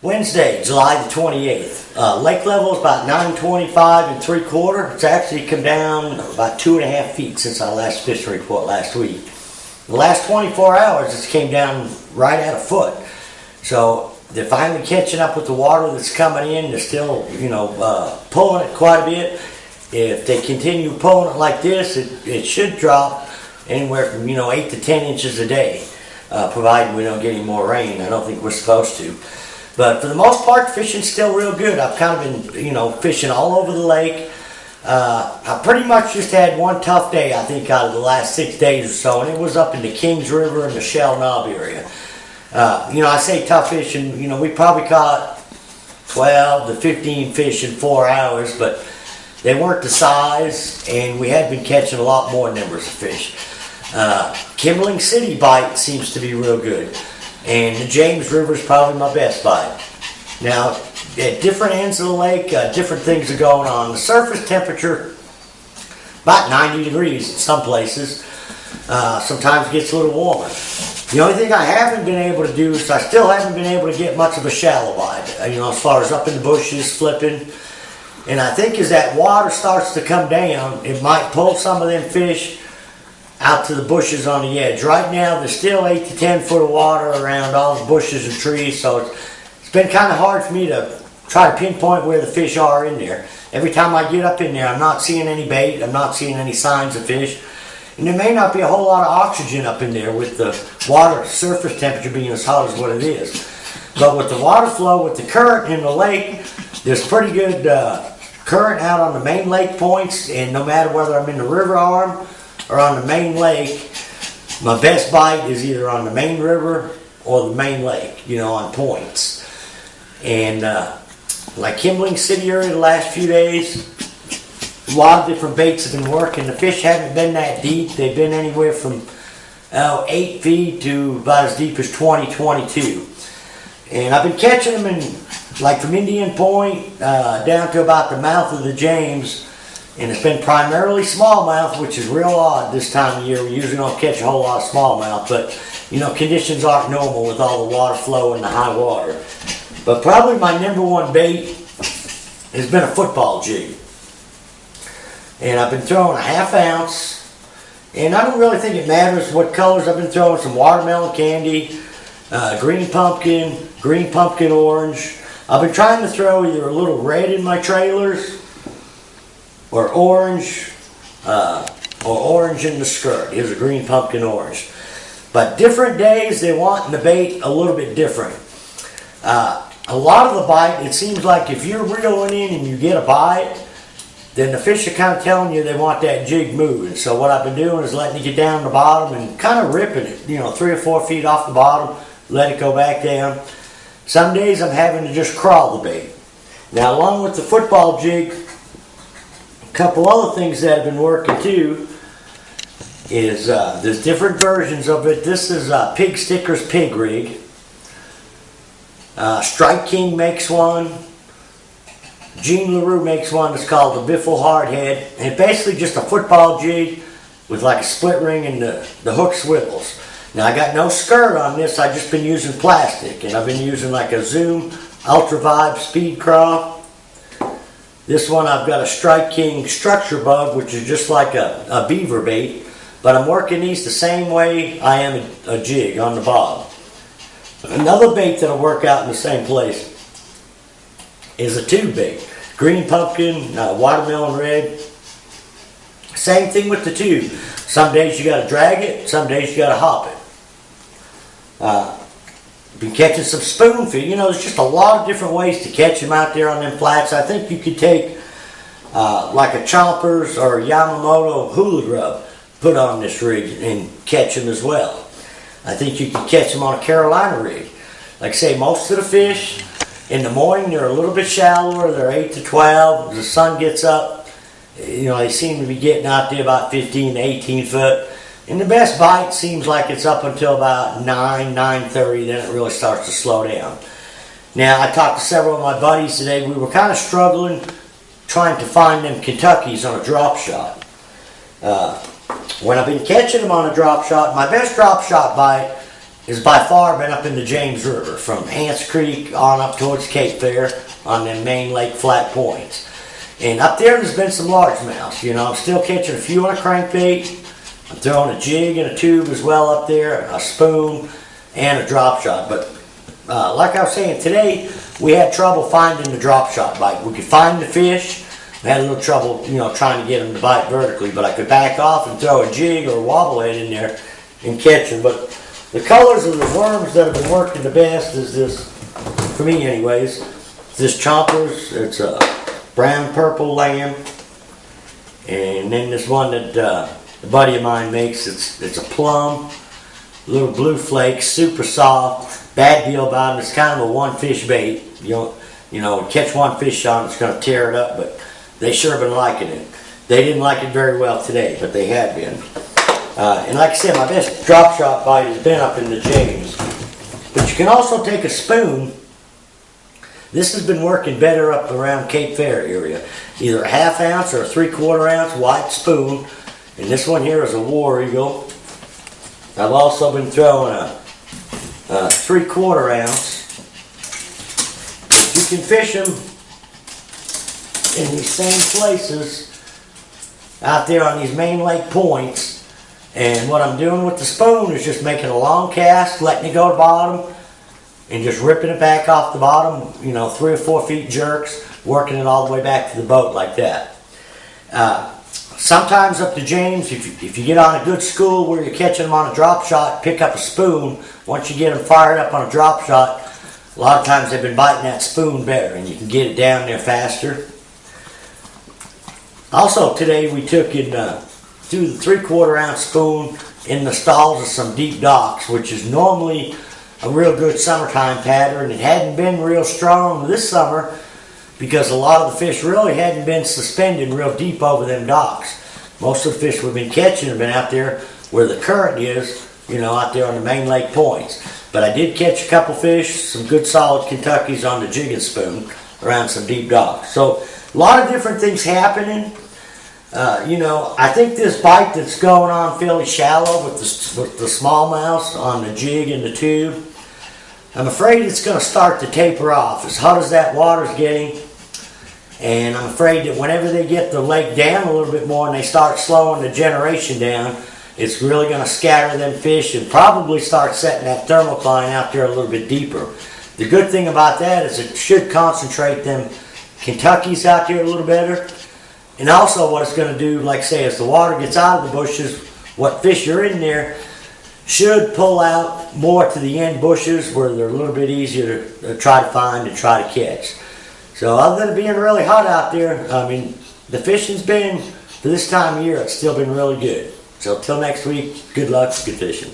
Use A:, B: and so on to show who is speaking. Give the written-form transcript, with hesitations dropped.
A: Wednesday, July the 28th. Lake level is about 925 3/4. It's actually come down about 2.5 feet since our last fishing report last week. The last 24 hours, it's came down right at a foot. So they're finally catching up with the water that's coming in. They're still, pulling it quite a bit. If they continue pulling it like this, it should drop anywhere from 8 to 10 inches a day, provided we don't get any more rain. I don't think we're supposed to. But for the most part, fishing's still real good. I've kind of been, fishing all over the lake. I pretty much just had one tough day, I think, out of the last 6 days or so, and it was up in the Kings River and the Shell Knob area. I say tough fishing, we probably caught 12 to 15 fish in 4 hours, but they weren't the size, and we had been catching a lot more numbers of fish. Kimberling City bite seems to be real good. And the James River is probably my best bite. Now, at different ends of the lake, different things are going on. The surface temperature, about 90 degrees in some places. Sometimes it gets a little warmer. The only thing I haven't been able to do is I still haven't been able to get much of a shallow bite. As far as up in the bushes, flipping. And I think as that water starts to come down, it might pull some of them fish out to the bushes on the edge. Right now, there's still 8 to 10 foot of water around all the bushes and trees, so it's been kind of hard for me to try to pinpoint where the fish are in there. Every time I get up in there, I'm not seeing any bait, I'm not seeing any signs of fish, and there may not be a whole lot of oxygen up in there with the water surface temperature being as hot as what it is. But with the water flow, with the current in the lake, there's pretty good current out on the main lake points, and no matter whether I'm in the river arm or on the main lake, my best bite is either on the main river or the main lake, on points. And like Kimberling City area the last few days, a lot of different baits have been working. The fish haven't been that deep. They've been anywhere from 8 feet to about as deep as 20, 22. And I've been catching them from Indian Point down to about the mouth of the James. And it's been primarily smallmouth, which is real odd this time of year. We usually don't catch a whole lot of smallmouth, but conditions aren't normal with all the water flow and the high water. But probably my number one bait has been a football jig. And I've been throwing a 1/2 ounce, and I don't really think it matters what colors. I've been throwing some watermelon candy, green pumpkin orange. I've been trying to throw either a little red in my trailers, or orange in the skirt. Here's a green pumpkin orange. But different days, they want the bait a little bit different. A lot of the bite, it seems like if you're reeling in and you get a bite, then the fish are kind of telling you they want that jig moving. So what I've been doing is letting it get down the bottom and kind of ripping it, 3 or 4 feet off the bottom, let it go back down. Some days I'm having to just crawl the bait. Now, along with the football jig, a couple other things that have been working too is there's different versions of it. This is Pig Sticker's Pig Rig. Strike King makes one. Gene LaRue makes one that's called the Biffle Hardhead. And it's basically just a football jig with like a split ring and the hook swivels. Now, I got no skirt on this. I've just been using plastic, and I've been using like a Zoom Ultra Vibe Speed Craw. This one I've got a Strike King Structure Bug, which is just like a beaver bait, but I'm working these the same way I am a jig on the bottom. Another bait that'll work out in the same place is a tube bait. Green pumpkin, watermelon red. Same thing with the tube. Some days you got to drag it, some days you got to hop it. Been catching some spoonfish. There's just a lot of different ways to catch them out there on them flats. I think you could take like a Chompers or a Yamamoto hula grub, put on this rig and catch them as well. I think you could catch them on a Carolina rig. Like I say, most of the fish in the morning, they're a little bit shallower. They're 8 to 12. The sun gets up. They seem to be getting out there about 15 to 18 foot. And the best bite seems like it's up until about 9:30, then it really starts to slow down. Now, I talked to several of my buddies today. We were kind of struggling trying to find them Kentuckys on a drop shot. When I've been catching them on a drop shot, my best drop shot bite has by far been up in the James River, from Ants Creek on up towards Cape Fear on them main lake flat points. And up there's been some largemouths. You know, I'm still catching a few on a crankbait. I'm throwing a jig and a tube as well up there, a spoon, and a drop shot. But like I was saying, today we had trouble finding the drop shot bite. We could find the fish. We had a little trouble, you know, trying to get them to bite vertically, but I could back off and throw a jig or a wobblehead in there and catch them. But the colors of the worms that have been working the best is this, for me anyways, this Chompers. It's a brown purple lamb, and then this one that a buddy of mine makes. It's a plum, little blue flakes, super soft. Bad deal about them, it's kind of a one fish bait. You know, catch one fish on it's going to tear it up, but they sure have been liking it. They didn't like it very well today, but they had been. And like I said, my best drop shot bite has been up in the James. But you can also take a spoon. This has been working better up around Cape Fear area. Either a 1/2 ounce or a 3/4 ounce white spoon. And this one here is a War Eagle. I've also been throwing a 3/4 ounce. But you can fish them in these same places out there on these main lake points. And what I'm doing with the spoon is just making a long cast, letting it go to the bottom, and just ripping it back off the bottom, you know, 3 or 4 feet jerks, working it all the way back to the boat like that. Sometimes up to James, if you get on a good school where you're catching them on a drop shot, pick up a spoon. Once you get them fired up on a drop shot, a lot of times they've been biting that spoon better, and you can get it down there faster. Also today we took and threw the 3/4 ounce spoon in the stalls of some deep docks, which is normally a real good summertime pattern. It hadn't been real strong this summer because a lot of the fish really hadn't been suspended real deep over them docks. Most of the fish we've been catching have been out there where the current is, you know, out there on the main lake points. But I did catch a couple fish, some good solid Kentuckys on the jig and spoon around some deep docks. So a lot of different things happening. You know, I think this bite that's going on fairly shallow with the smallmouths on the jig and the tube, I'm afraid it's going to start to taper off as hot as that water's getting. And I'm afraid that whenever they get the lake down a little bit more and they start slowing the generation down, it's really going to scatter them fish and probably start setting that thermocline out there a little bit deeper. The good thing about that is it should concentrate them Kentuckys out there a little better. And also what it's going to do, like I say, as the water gets out of the bushes, what fish are in there should pull out more to the end bushes where they're a little bit easier to try to find and try to catch. So other than it being really hot out there, I mean, the fishing's been, for this time of year, it's still been really good. So till next week, good luck, good fishing.